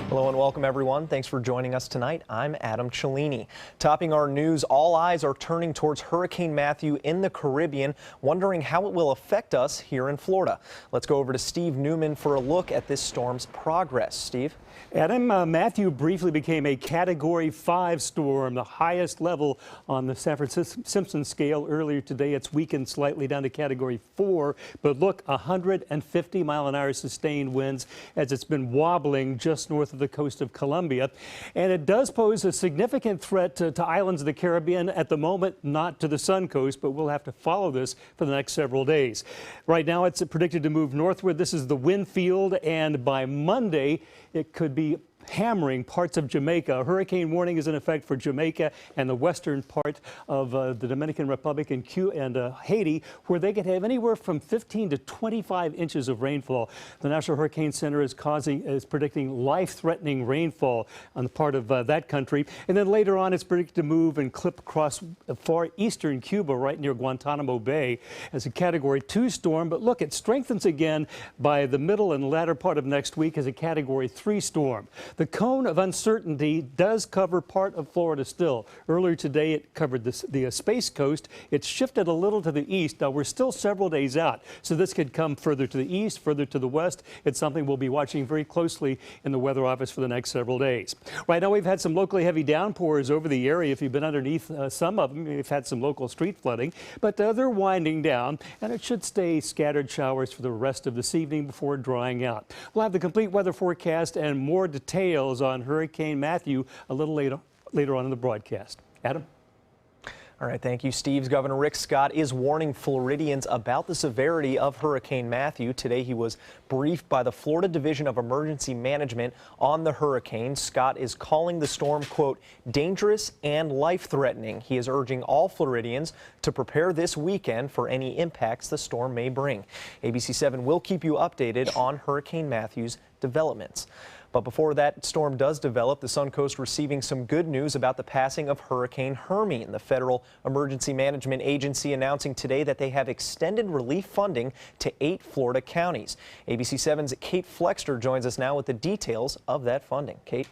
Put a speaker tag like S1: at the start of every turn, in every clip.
S1: Hello and welcome everyone. Thanks for joining us tonight. I'm Adam Cellini. Topping our news, all eyes are turning towards Hurricane Matthew in the Caribbean, wondering how it will affect us here in Florida. Let's go over to Steve Newman for a look at this storm's progress. Steve?
S2: Adam, Matthew briefly became a Category 5 storm, the highest level on the Safford-Simpson scale. Earlier today, it's weakened slightly down to Category 4. But look, 150-mile-an-hour sustained winds as it's been wobbling just north of the coast of Colombia. And it does pose a significant threat to islands of the Caribbean at the moment, not to the Sun Coast, but we'll have to follow this for the next several days. Right now, it's predicted to move northward. This is the wind field, and by Monday, it could be hammering parts of Jamaica. A hurricane warning is in effect for Jamaica and the western part of the Dominican Republic and Haiti, where they could have anywhere from 15 to 25 inches of rainfall. The National Hurricane Center is predicting life-threatening rainfall on the part of that country. And then later on, it's predicted to move and clip across far eastern Cuba, right near Guantanamo Bay, as a Category 2 storm. But look, it strengthens again by the middle and latter part of next week as a Category 3 storm. The cone of uncertainty does cover part of Florida still. Earlier today, it covered the Space Coast. It's shifted a little to the east. Now, we're still several days out, so this could come further to the east, further to the west. It's something we'll be watching very closely in the Weather Office for the next several days. Right now, we've had some locally heavy downpours over the area. If you've been underneath some of them, we've had some local street flooding, but they're winding down, and it should stay scattered showers for the rest of this evening before drying out. We'll have the complete weather forecast and more details on Hurricane Matthew a little later on in the broadcast. Adam?
S1: All right, thank you, Steve. Governor Rick Scott is warning Floridians about the severity of Hurricane Matthew. Today, he was briefed by the Florida Division of Emergency Management on the hurricane. Scott is calling the storm, quote, dangerous and life-threatening. He is urging all Floridians to prepare this weekend for any impacts the storm may bring. ABC 7 will keep you updated on Hurricane Matthew's developments. But before that storm does develop, the Sun Coast receiving some good news about the passing of Hurricane Hermine. The Federal Emergency Management Agency announcing today that they have extended relief funding to 8 Florida counties. ABC 7's Kate Flexter joins us now with the details of that funding. Kate?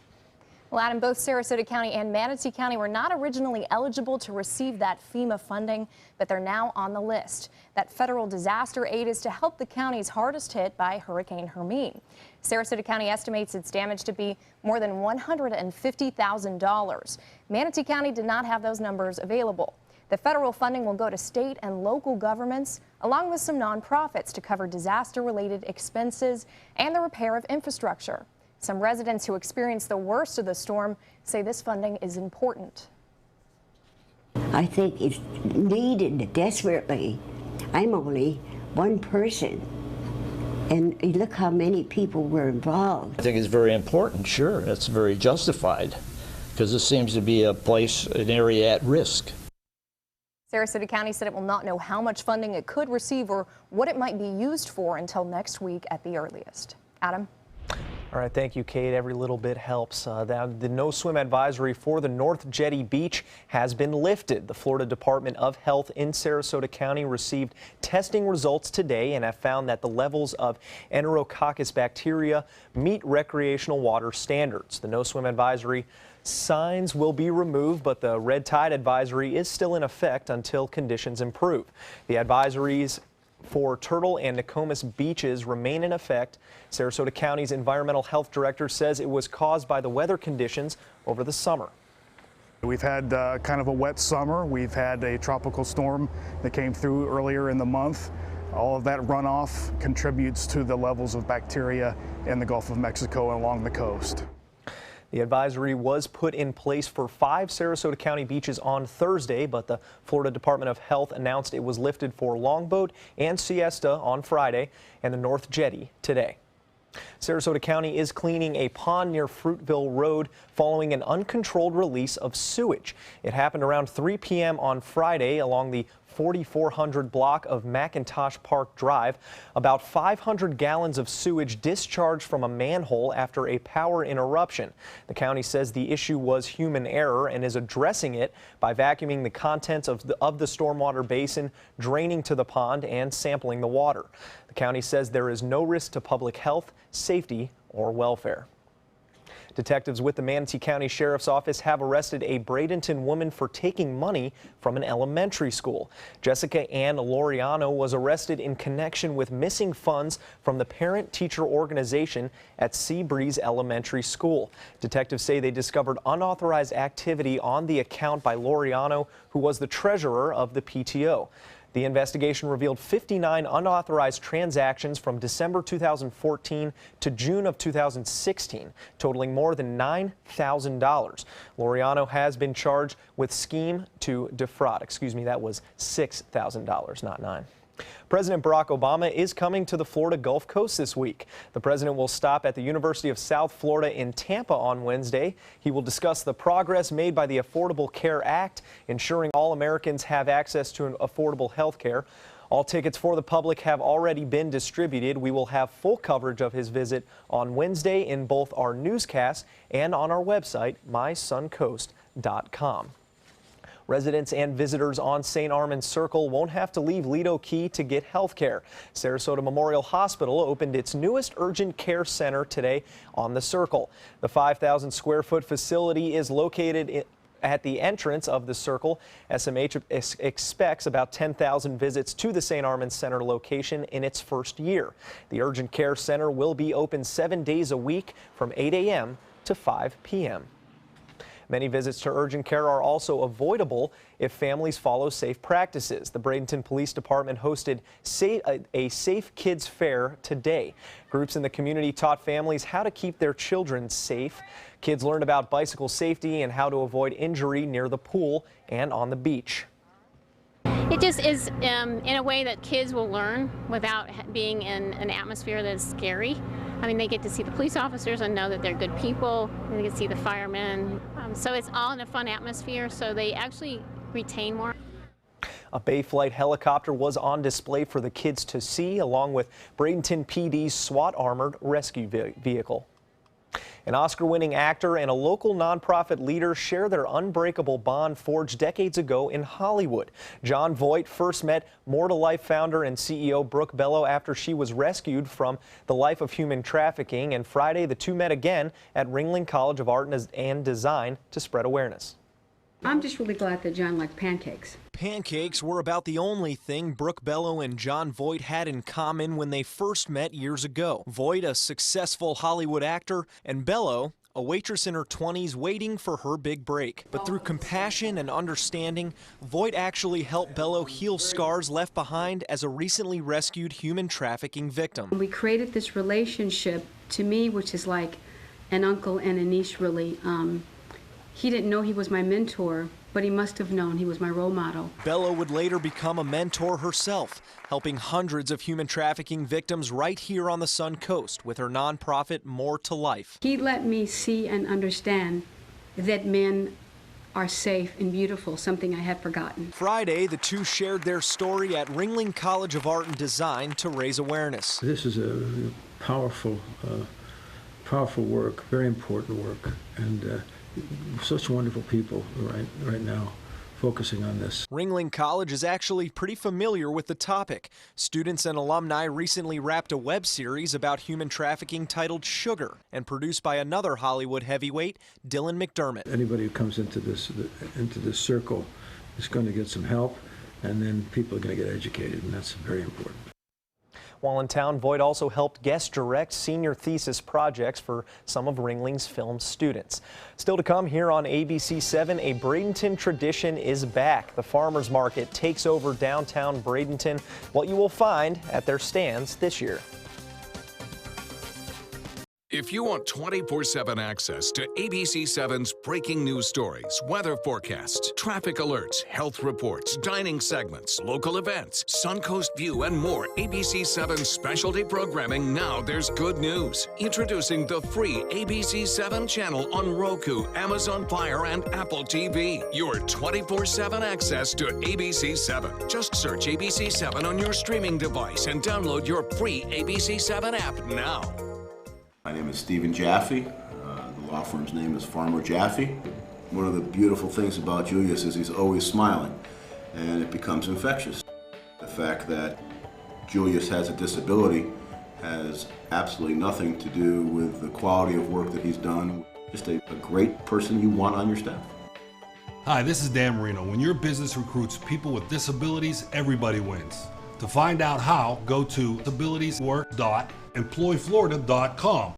S3: Well, Adam, both Sarasota County and Manatee County were not originally eligible to receive that FEMA funding, but they're now on the list. That federal disaster aid is to help the counties hardest hit by Hurricane Hermine. Sarasota County estimates its damage to be more than $150,000. Manatee County did not have those numbers available. The federal funding will go to state and local governments, along with some nonprofits, to cover disaster-related expenses and the repair of infrastructure. Some residents who experienced the worst of the storm say this funding is important.
S4: I think it's needed desperately. I'm only one person, and look how many people were involved.
S5: I think it's very important, sure. It's very justified, because this seems to be an area at risk.
S3: Sarasota County said it will not know how much funding it could receive or what it might be used for until next week at the earliest. Adam?
S1: All right, thank you, Kate. Every little bit helps. The no-swim advisory for the North Jetty Beach has been lifted. The Florida Department of Health in Sarasota County received testing results today and have found that the levels of Enterococcus bacteria meet recreational water standards. The no-swim advisory signs will be removed, but the red tide advisory is still in effect until conditions improve. The advisories for Turtle and Nokomis beaches remain in effect. Sarasota County's Environmental Health Director says it was caused by the weather conditions over the summer.
S6: We've had kind of a wet summer. We've had a tropical storm that came through earlier in the month. All of that runoff contributes to the levels of bacteria in the Gulf of Mexico and along the coast.
S1: The advisory was put in place for 5 Sarasota County beaches on Thursday, but the Florida Department of Health announced it was lifted for Longboat and Siesta on Friday and the North Jetty today. Sarasota County is cleaning a pond near Fruitville Road following an uncontrolled release of sewage. It happened around 3 p.m. on Friday along the 4400 block of McIntosh Park Drive. About 500 gallons of sewage discharged from a manhole after a power interruption. The county says the issue was human error and is addressing it by vacuuming the contents of the stormwater basin, draining to the pond, and sampling the water. The county says there is no risk to public health, safety, or welfare. Detectives with the Manatee County Sheriff's Office have arrested a Bradenton woman for taking money from an elementary school. Jessica Ann Laureano was arrested in connection with missing funds from the parent-teacher organization at Seabreeze Elementary School. Detectives say they discovered unauthorized activity on the account by Laureano, who was the treasurer of the PTO. The investigation revealed 59 unauthorized transactions from December 2014 to June of 2016, totaling more than $9,000. Laureano has been charged with scheme to defraud. That was $6,000, not $9,000. President Barack Obama is coming to the Florida Gulf Coast this week. The president will stop at the University of South Florida in Tampa on Wednesday. He will discuss the progress made by the Affordable Care Act, ensuring all Americans have access to affordable health care. All tickets for the public have already been distributed. We will have full coverage of his visit on Wednesday in both our newscast and on our website, mysuncoast.com. Residents and visitors on St. Armand's Circle won't have to leave Lido Key to get health care. Sarasota Memorial Hospital opened its newest urgent care center today on the Circle. The 5,000 square foot facility is located at the entrance of the Circle. SMH expects about 10,000 visits to the St. Armand's Center location in its first year. The urgent care center will be open 7 days a week from 8 a.m. to 5 p.m. Many visits to urgent care are also avoidable if families follow safe practices. The Bradenton Police Department hosted a Safe Kids Fair today. Groups in the community taught families how to keep their children safe. Kids learned about bicycle safety and how to avoid injury near the pool and on the beach.
S7: It just is in a way that kids will learn without being in an atmosphere that is scary. I mean, they get to see the police officers and know that they're good people. And they get to see the firemen. So it's all in a fun atmosphere, so they actually retain more.
S1: A Bay Flight helicopter was on display for the kids to see, along with Bradenton PD's SWAT armored rescue vehicle. An Oscar-winning actor and a local nonprofit leader share their unbreakable bond forged decades ago in Hollywood. Jon Voight first met More to Life founder and CEO Brooke Bello after she was rescued from the life of human trafficking, and Friday the two met again at Ringling College of Art and Design to spread awareness.
S8: I'm just really glad that John liked pancakes.
S1: Pancakes were about the only thing Brooke Bello and Jon Voight had in common when they first met years ago. Voight, a successful Hollywood actor, and Bello, a waitress in her 20s waiting for her big break. But through compassion and understanding, Voight actually helped Bello heal scars left behind as a recently rescued human trafficking victim.
S8: We created this relationship, to me, which is like an uncle and a niece, really. He didn't know he was my mentor, but he must have known he was my role model.
S1: Bello would later become a mentor herself, helping hundreds of human trafficking victims right here on the Sun Coast with her nonprofit More to Life.
S8: He let me see and understand that men are safe and beautiful, something I had forgotten.
S1: Friday, the two shared their story at Ringling College of Art and Design to raise awareness.
S9: This is a powerful work, very important work, and such wonderful people right now focusing on this.
S1: Ringling College is actually pretty familiar with the topic. Students and alumni recently wrapped a web series about human trafficking titled Sugar and produced by another Hollywood heavyweight, Dylan McDermott.
S9: Anybody who comes into this circle is going to get some help, and then people are going to get educated, and that's very important.
S1: While in town, Voight also helped guest direct senior thesis projects for some of Ringling's film students. Still to come here on ABC 7, a Bradenton tradition is back. The farmers market takes over downtown Bradenton. What you will find at their stands this year.
S10: If you want 24/7 access to ABC 7's breaking news stories, weather forecasts, traffic alerts, health reports, dining segments, local events, Suncoast View, and more ABC 7 specialty programming, now there's good news. Introducing the free ABC 7 channel on Roku, Amazon Fire, and Apple TV. Your 24/7 access to ABC 7. Just search ABC 7 on your streaming device and download your free ABC 7 app now.
S11: My name is Stephen Jaffe. The law firm's name is Farmer Jaffe. One of the beautiful things about Julius is he's always smiling, and it becomes infectious. The fact that Julius has a disability has absolutely nothing to do with the quality of work that he's done. Just a great person you want on your staff.
S12: Hi, this is Dan Marino. When your business recruits people with disabilities, everybody wins. To find out how, go to disabilitieswork.employflorida.com.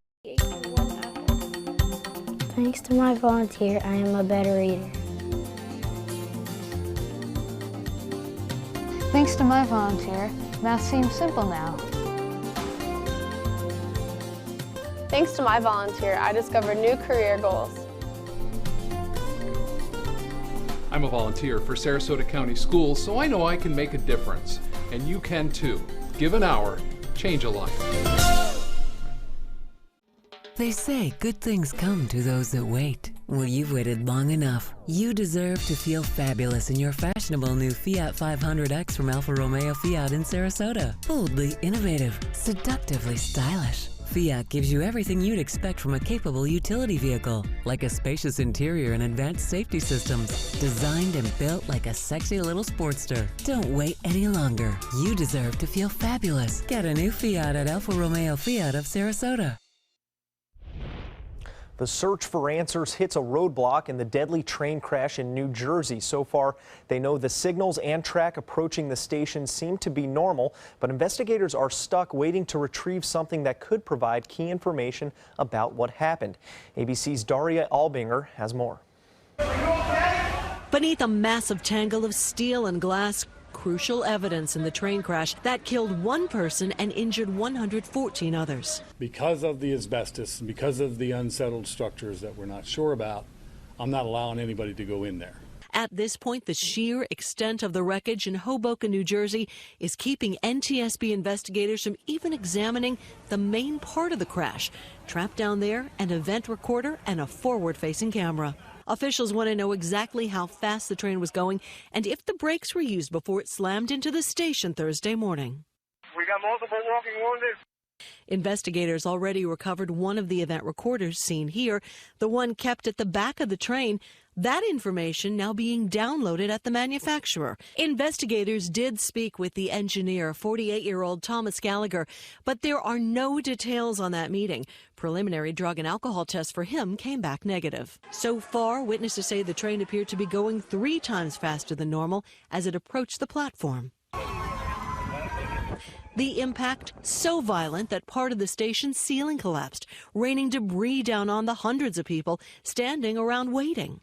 S13: Thanks to my volunteer, I am a better reader.
S14: Thanks to my volunteer, math seems simple now.
S15: Thanks to my volunteer, I discovered new career goals.
S16: I'm a volunteer for Sarasota County Schools, so I know I can make a difference. And you can too. Give an hour, change a life.
S17: They say good things come to those that wait. Well, you've waited long enough. You deserve to feel fabulous in your fashionable new Fiat 500X from Alfa Romeo Fiat in Sarasota. Boldly innovative, seductively stylish. Fiat gives you everything you'd expect from a capable utility vehicle, like a spacious interior and advanced safety systems, designed and built like a sexy little sportster. Don't wait any longer. You deserve to feel fabulous. Get a new Fiat at Alfa Romeo Fiat of Sarasota.
S1: The search for answers hits a roadblock in the deadly train crash in New Jersey. So far, they know the signals and track approaching the station seem to be normal, but investigators are stuck waiting to retrieve something that could provide key information about what happened. ABC's Daria Albinger has more.
S18: Beneath a massive tangle of steel and glass, crucial evidence in the train crash that killed one person and injured 114 others.
S19: Because of the asbestos and because of the unsettled structures that we're not sure about, I'm not allowing anybody to go in there.
S18: At this point, the sheer extent of the wreckage in Hoboken, New Jersey, is keeping NTSB investigators from even examining the main part of the crash. Trapped down there, an event recorder and a forward-facing camera. Officials want to know exactly how fast the train was going and if the brakes were used before it slammed into the station Thursday morning.
S20: We got multiple walking wounded.
S18: Investigators already recovered one of the event recorders seen here, the one kept at the back of the train. That information now being downloaded at the manufacturer. Investigators did speak with the engineer, 48-year-old Thomas Gallagher, but there are no details on that meeting. Preliminary drug and alcohol tests for him came back negative. So far, witnesses say the train appeared to be going 3 times faster than normal as it approached the platform. The impact so violent that part of the station's ceiling collapsed, raining debris down on the hundreds of people standing around waiting.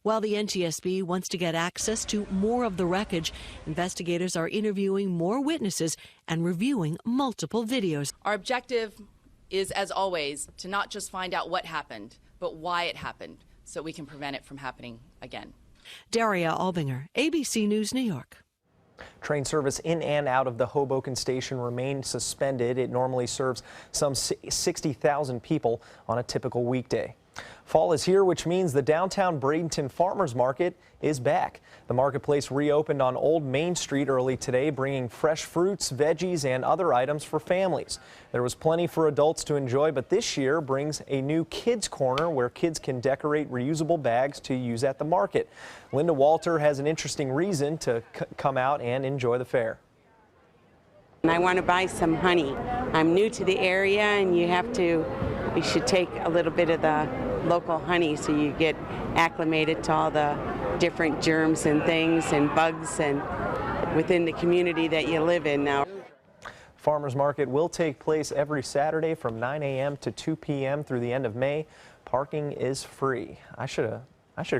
S18: While the NTSB wants to get access to more of the wreckage, investigators are interviewing more witnesses and reviewing multiple videos.
S21: Our objective is, as always, to not just find out what happened, but why it happened, so we can prevent it from happening again.
S18: Daria Albinger, ABC News, New York.
S1: Train service in and out of the Hoboken station remained suspended. It normally serves some 60,000 people on a typical weekday. Fall is here, which means the downtown Bradenton Farmers Market is back. The marketplace reopened on Old Main Street early today, bringing fresh fruits, veggies, and other items for families. There was plenty for adults to enjoy, but this year brings a new kids corner where kids can decorate reusable bags to use at the market. Linda Walter has an interesting reason to come out and enjoy the fair.
S22: I want to buy some honey. I'm new to the area, and you should take a little bit of the local honey so you get acclimated to all the different germs and things and bugs and within the community that you live in now.
S1: Farmers Market will take place every Saturday from 9 a.m. to 2 p.m. through the end of May. Parking is free. I should have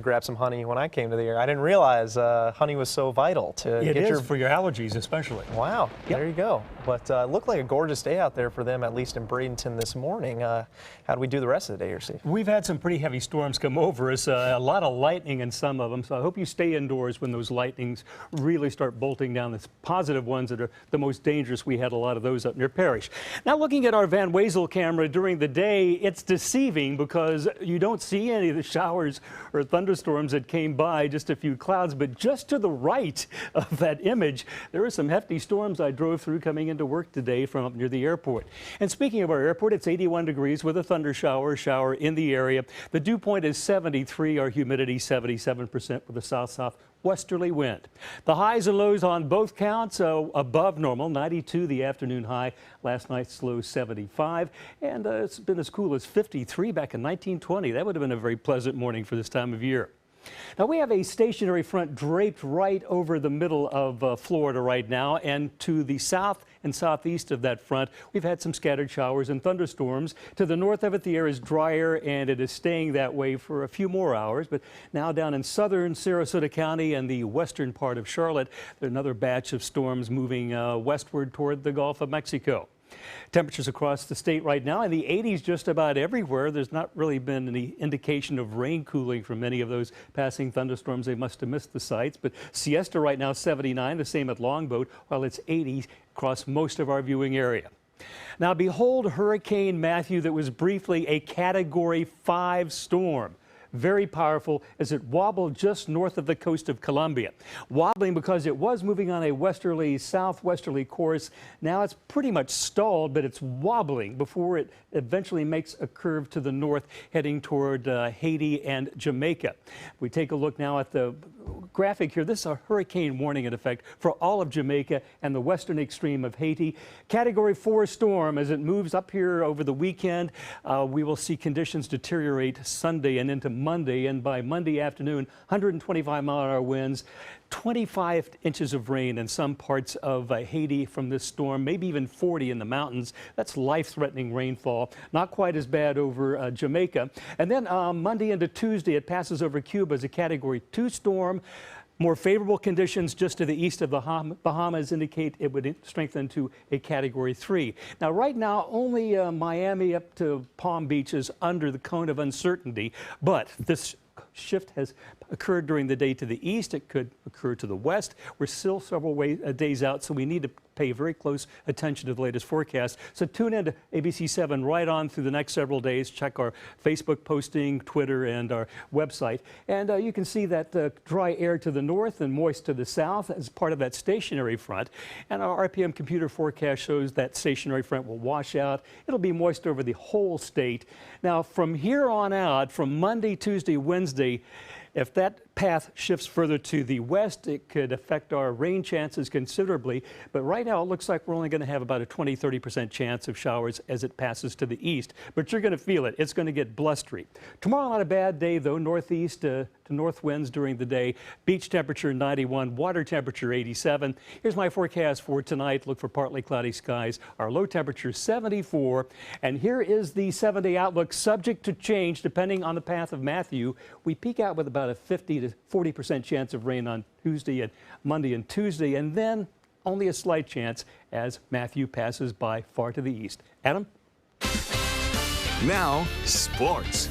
S1: grabbed some honey when I came to the area. I didn't realize honey was so vital to
S2: get for your allergies especially.
S1: Wow, yep. There you go. But it looked like a gorgeous day out there for them, at least in Bradenton this morning. How do we do the rest of the day here, Steve?
S2: We've had some pretty heavy storms come over us, a lot of lightning in some of them, so I hope you stay indoors when those lightnings really start bolting down. The positive ones that are the most dangerous, we had a lot of those up near Parrish. Now looking at our Van Wezel camera during the day, it's deceiving because you don't see any of the showers or thunderstorms that came by, just a few clouds, but just to the right of that image, there were some hefty storms I drove through coming into work today from up near the airport. And speaking of our airport, it's 81 degrees with a thunder shower in the area. The dew point is 73, our humidity 77% with a south-south westerly wind. The highs and lows on both counts above normal, 92 the afternoon high, last night's low 75, and it's been as cool as 53 back in 1920. That would have been a very pleasant morning for this time of year. Now, we have a stationary front draped right over the middle of Florida right now, and to the south and southeast of that front, we've had some scattered showers and thunderstorms. To the north of it, the air is drier, and it is staying that way for a few more hours. But now down in southern Sarasota County and the western part of Charlotte, there's another batch of storms moving westward toward the Gulf of Mexico. Temperatures across the state right now in the 80s just about everywhere. There's not really been any indication of rain cooling from any of those passing thunderstorms. They must have missed the sites. But Siesta right now 79, the same at Longboat, while it's 80 across most of our viewing area. Now behold Hurricane Matthew that was briefly a Category 5 storm. Very powerful as it wobbled just north of the coast of Colombia. Wobbling because it was moving on a westerly, southwesterly course. Now it's pretty much stalled, but it's wobbling before it eventually makes a curve to the north, heading toward Haiti and Jamaica. We take a look now at the graphic here. This is a hurricane warning in effect for all of Jamaica and the western extreme of Haiti. Category 4 storm as it moves up here over the weekend. We will see conditions deteriorate Sunday and into Monday, and by Monday afternoon, 125-mile-an-hour winds, 25 inches of rain in some parts of Haiti from this storm, maybe even 40 in the mountains. That's life-threatening rainfall. Not quite as bad over Jamaica. And then Monday into Tuesday, it passes over Cuba as a Category 2 storm. More favorable conditions just to the east of the Bahamas indicate it would strengthen to a Category 3. Now, right now, only Miami up to Palm Beach is under the cone of uncertainty, but this shift has occurred during the day to the east. It could occur to the west. We're still several days out, so we need to pay very close attention to the latest forecast. So tune in to ABC 7 right on through the next several days. Check our Facebook posting, Twitter, and our website. And you can see that dry air to the north and moist to the south as part of that stationary front. And our RPM computer forecast shows that stationary front will wash out. It'll be moist over the whole state. Now, from here on out, from Monday, Tuesday, Wednesday, if that path shifts further to the west, it could affect our rain chances considerably. But right now, it looks like we're only going to have about a 20-30% chance of showers as it passes to the east. But you're going to feel it. It's going to get blustery. Tomorrow, not a bad day, though. Northeast to north winds during the day. Beach temperature 91, water temperature 87. Here's my forecast for tonight. Look for partly cloudy skies. Our low temperature 74. And here is the 7-day outlook, subject to change depending on the path of Matthew. We peak out with about a 50 to 40% chance of rain on Tuesday and Monday and Tuesday, and then only a slight chance as Matthew passes by far to the east. Adam?
S10: Now, sports.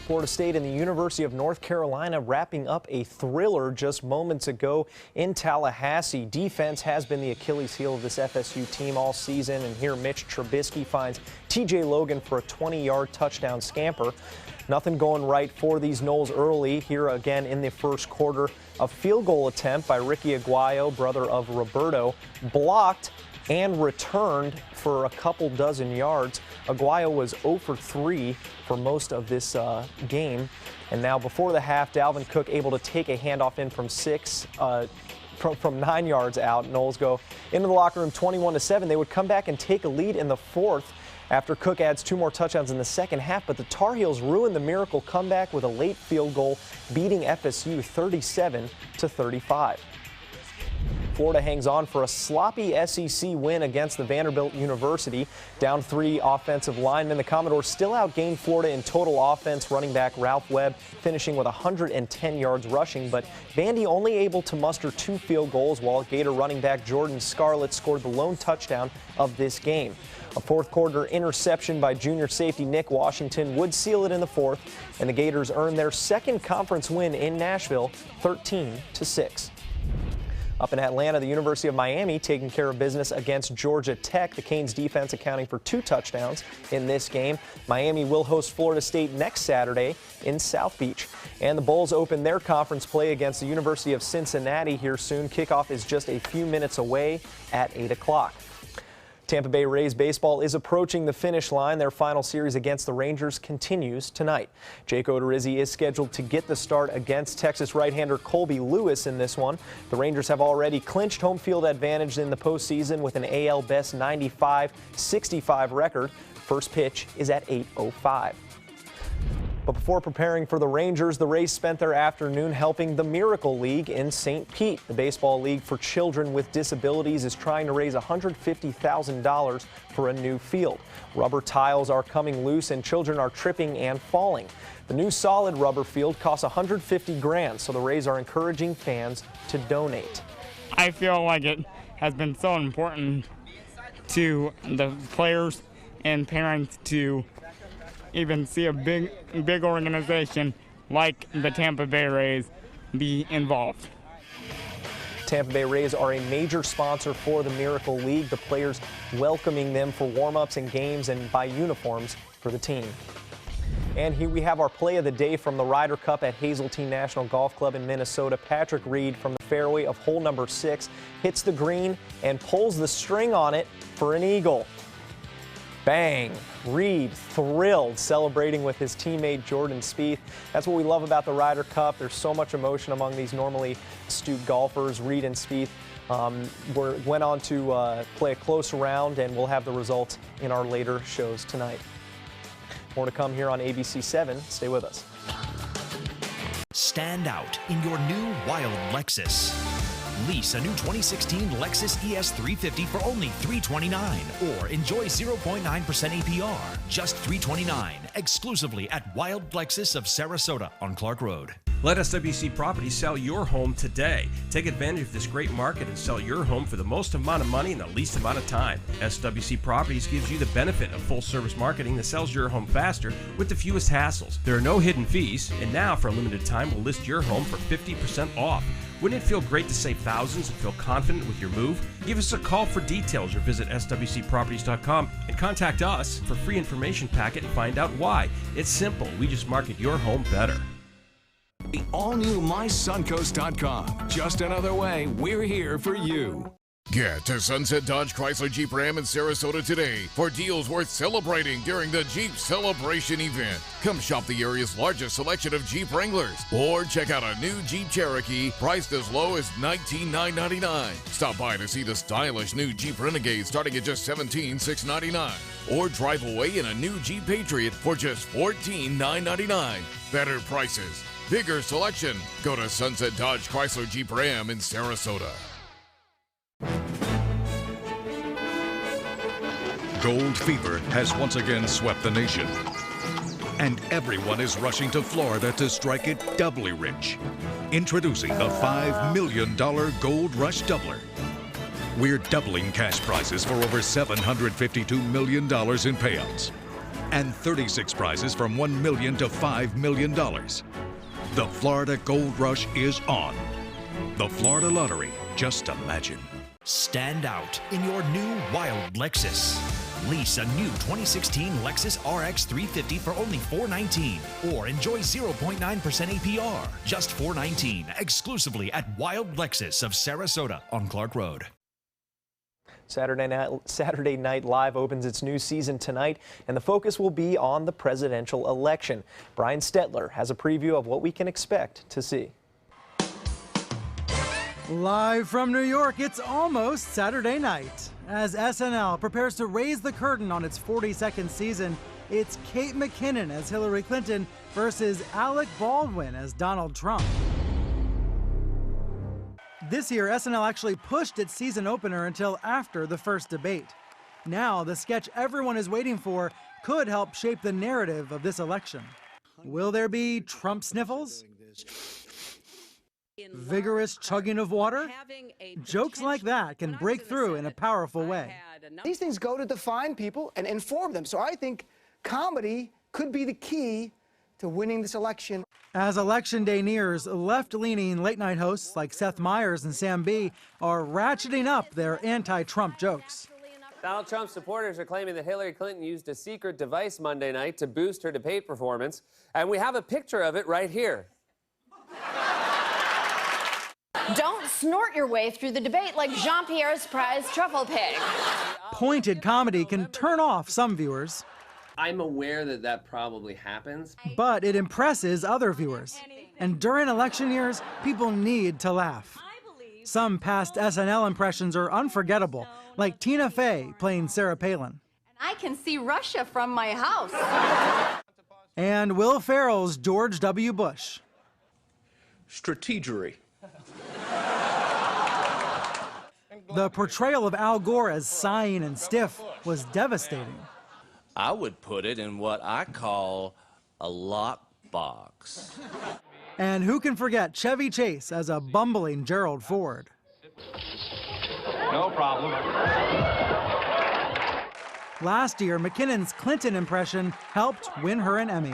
S1: Florida State and the University of North Carolina wrapping up a thriller just moments ago in Tallahassee. Defense has been the Achilles heel of this FSU team all season, and here Mitch Trubisky finds TJ Logan for a 20-yard touchdown scamper. Nothing going right for these Noles early. Here again in the first quarter, a field goal attempt by Ricky Aguayo, brother of Roberto, blocked and returned for a couple dozen yards. Aguayo was 0 for 3 for most of this game. And now before the half, Dalvin Cook able to take a handoff in from 9 yards out. Noles go into the locker room 21-7. They would come back and take a lead in the fourth after Cook adds 2 more touchdowns in the second half, but the Tar Heels ruined the miracle comeback with a late field goal, beating FSU 37-35. Florida hangs on for a sloppy SEC win against the Vanderbilt University. Down 3 offensive linemen. The Commodores still outgained Florida in total offense. Running back Ralph Webb finishing with 110 yards rushing, but Vandy only able to muster 2 field goals, while Gator running back Jordan Scarlett scored the lone touchdown of this game. A fourth quarter interception by junior safety Nick Washington would seal it in the fourth, and the Gators earned their second conference win in Nashville, 13-6. Up in Atlanta, the University of Miami taking care of business against Georgia Tech. The Canes defense accounting for 2 touchdowns in this game. Miami will host Florida State next Saturday in South Beach. And the Bulls open their conference play against the University of Cincinnati here soon. Kickoff is just a few minutes away at 8 o'clock. Tampa Bay Rays baseball is approaching the finish line. Their final series against the Rangers continues tonight. Jake Odorizzi is scheduled to get the start against Texas right-hander Colby Lewis in this one. The Rangers have already clinched home field advantage in the postseason with an AL Best 95-65 record. First pitch is at 8:05. But before preparing for the Rangers, the Rays spent their afternoon helping the Miracle League in St. Pete. The Baseball League for Children with Disabilities is trying to raise $150,000 for a new field. Rubber tiles are coming loose and children are tripping and falling. The new solid rubber field costs $150,000, so the Rays are encouraging fans to donate.
S4: I feel like it has been so important to the players and parents to even see a big organization like the Tampa Bay Rays be involved.
S1: Tampa Bay Rays are a major sponsor for the Miracle League, the players welcoming them for warm-ups and games and buy uniforms for the team. And here we have our play of the day from the Ryder Cup at Hazeltine National Golf Club in Minnesota. Patrick Reed from the fairway of hole number 6 hits the green and pulls the string on it for an eagle. Bang! Reed thrilled, celebrating with his teammate Jordan Spieth. That's what we love about the Ryder Cup. There's so much emotion among these normally astute golfers. Reed and Spieth went on to play a close round, and we'll have the results in our later shows tonight. More to come here on ABC 7. Stay with us.
S5: Stand out in your new wild Lexus. Lease a new 2016 Lexus ES350 for only $329, or enjoy 0.9% APR, just $329, exclusively at Wild Lexus of Sarasota on Clark Road.
S23: Let SWC Properties sell your home today. Take advantage of this great market and sell your home for the most amount of money in the least amount of time. SWC Properties gives you the benefit of full-service marketing that sells your home faster with the fewest hassles. There are no hidden fees, and now for a limited time we'll list your home for 50% off. Wouldn't it feel great to save thousands and feel confident with your move? Give us a call for details or visit swcproperties.com and contact us for free information packet and find out why. It's simple. We just market your home better.
S10: The all-new mysuncoast.com. Just another way we're here for you.
S24: Get to Sunset Dodge Chrysler Jeep Ram in Sarasota today for deals worth celebrating during the Jeep Celebration event. Come shop the area's largest selection of Jeep Wranglers, or check out a new Jeep Cherokee priced as low as $19,999. Stop by to see the stylish new Jeep Renegade starting at just $17,699. Or drive away in a new Jeep Patriot for just $14,999. Better prices, bigger selection. Go to Sunset Dodge Chrysler Jeep Ram in Sarasota.
S25: Gold fever has once again swept the nation, and everyone is rushing to Florida to strike it doubly rich. Introducing the $5 million Gold Rush Doubler. We're doubling cash prizes for over $752 million in payouts, and 36 prizes from $1 million to $5 million. The Florida Gold Rush is on. The Florida Lottery, just imagine.
S5: Stand out in your new wild Lexus. Lease a new 2016 Lexus RX 350 for only $419, or enjoy 0.9% APR, just $419, exclusively at Wild Lexus of Sarasota on Clark Road.
S1: Saturday Night Live opens its new season tonight, and the focus will be on the presidential election. Brian Stetler has a preview of what we can expect to see.
S26: Live from New York, it's almost Saturday night. As SNL prepares to raise the curtain on its 42nd season, it's Kate McKinnon as Hillary Clinton versus Alec Baldwin as Donald Trump. This year, SNL actually pushed its season opener until after the first debate. Now, the sketch everyone is waiting for could help shape the narrative of this election. Will there be Trump sniffles? Vigorous chugging of water? Jokes like that can break through in a powerful way.
S27: These things go to define people and inform them. So I think comedy could be the key to winning this election.
S26: As Election Day nears, left-leaning late-night hosts like Seth Meyers and Sam Bee are ratcheting up their anti-Trump jokes.
S28: Donald Trump's supporters are claiming that Hillary Clinton used a secret device Monday night to boost her debate performance, and we have a picture of it right here.
S3: Don't snort your way through the debate like Jean-Pierre's prize truffle pig.
S26: Pointed comedy can turn off some viewers,
S28: I'm aware that that probably happens.
S26: but it impresses other viewers. And during election years, people need to laugh. Some past SNL impressions are unforgettable, like Tina Fey playing Sarah Palin.
S3: I can see Russia from my house.
S26: And Will Ferrell's George W. Bush.
S6: Strategery.
S26: The portrayal of Al Gore as sighing and stiff was devastating.
S7: I would put it in what I call a lockbox.
S26: And who can forget Chevy Chase as a bumbling Gerald Ford?
S6: No problem.
S26: Last year, McKinnon's Clinton impression helped win her an Emmy.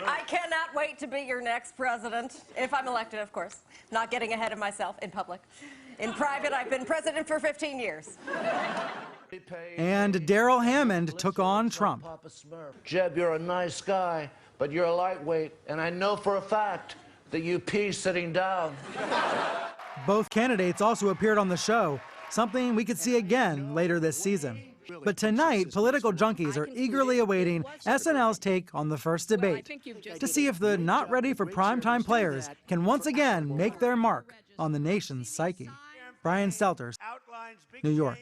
S8: I cannot wait to be your next president, if I'm elected, of course. Not getting ahead of myself in public. In private, I've been president for 15 years.
S26: And Daryl Hammond took on Trump.
S9: Jeb, you're a nice guy, but you're a lightweight, and I know for a fact that you pee sitting down.
S26: Both candidates also appeared on the show, something we could see again later this season. But tonight, political junkies are eagerly awaiting SNL's take on the first debate to see if the not ready for primetime players can once again make their mark on the nation's psyche. Brian Stelters, New York.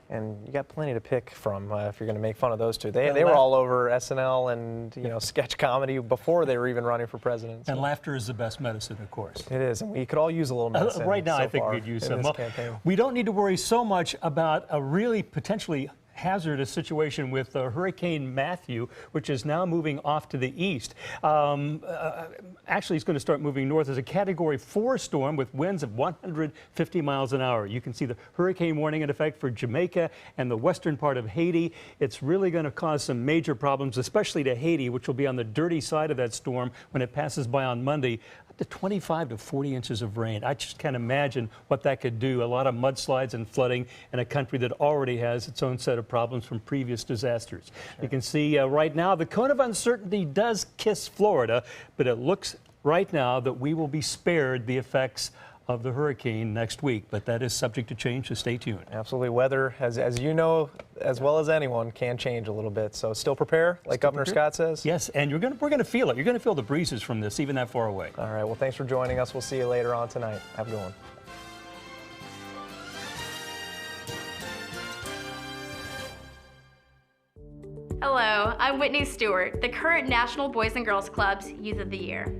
S1: And you got plenty to pick from if you're going to make fun of those two. They were all over SNL and sketch comedy before they were even running for president.
S2: And laughter is the best medicine, of course.
S1: It is, and we could all use a little medicine.
S2: Right now,
S1: so
S2: I think
S1: far
S2: we'd use
S1: in
S2: some.
S1: this campaign.
S2: We don't need to worry so much about a really potentially hazardous situation with Hurricane Matthew, which is now moving off to the east. Actually, it's going to start moving north as a Category 4 storm with winds of 150 miles an hour. You can see the hurricane warning in effect for Jamaica and the western part of Haiti. It's really going to cause some major problems, especially to Haiti, which will be on the dirty side of that storm when it passes by on Monday. Up to 25 to 40 inches of rain. I just can't imagine what that could do. A lot of mudslides and flooding in a country that already has its own set of problems from previous disasters. Sure. You can see right now the cone of uncertainty does kiss Florida, but it looks right now that we will be spared the effects of the hurricane next week, but that is subject to change, so stay tuned.
S1: Absolutely. Weather, as you know, as well as anyone, can change a little bit. So still prepare, like Governor Scott says?
S2: Yes, and we're going to feel it. You're going to feel the breezes from this, even that far away.
S1: All right. Well, thanks for joining us. We'll see you later on tonight. Have a good one.
S11: Hello, I'm Whitney Stewart, the current National Boys and Girls Club's Youth of the Year.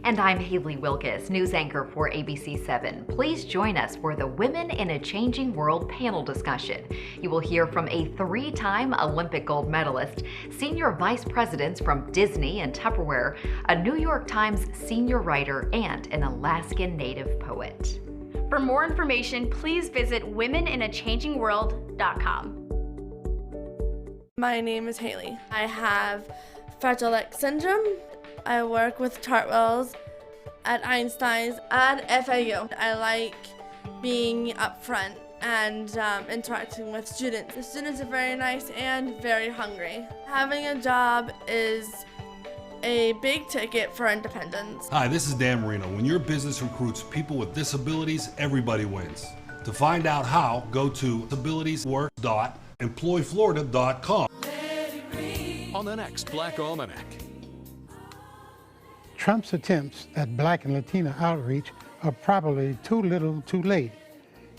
S12: And I'm Haley Wilkes, news anchor for ABC 7. Please join us for the Women in a Changing World panel discussion. You will hear from a 3-time Olympic gold medalist, senior vice presidents from Disney and Tupperware, a New York Times senior writer, and an Alaskan Native poet.
S11: For more information, please visit womeninachangingworld.com.
S13: My name is Haley. I have Fragile X syndrome. I work with Chartwells at Einstein's at FIAT. I like being up front and interacting with students. The students are very nice and very hungry. Having a job is a big ticket for independence.
S29: Hi, this is Dan Marino. When your business recruits people with disabilities, everybody wins. To find out how, go to disabilitieswork.employflorida.com.
S10: On the next Black Almanac.
S30: Trump's attempts at Black and Latino outreach are probably too little too late.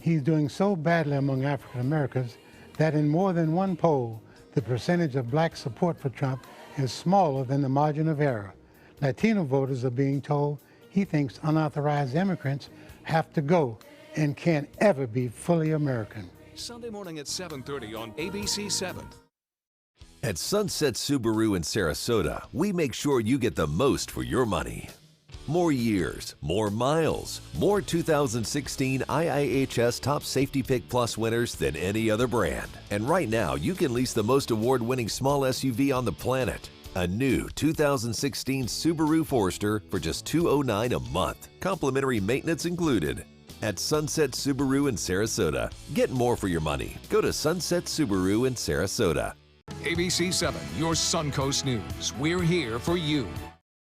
S30: He's doing so badly among African Americans that in more than one poll, the percentage of Black support for Trump is smaller than the margin of error. Latino voters are being told he thinks unauthorized immigrants have to go and can't ever be fully American.
S10: Sunday morning at 7:30 on ABC 7.
S31: At Sunset Subaru in Sarasota, we make sure you get the most for your money. More years, more miles, more 2016 IIHS Top Safety Pick Plus winners than any other brand. And right now, you can lease the most award-winning small SUV on the planet. A new 2016 Subaru Forester for just $209 a month, complimentary maintenance included. At Sunset Subaru in Sarasota, get more for your money. Go to Sunset Subaru in Sarasota.
S10: ABC 7, your Suncoast News. We're here for you.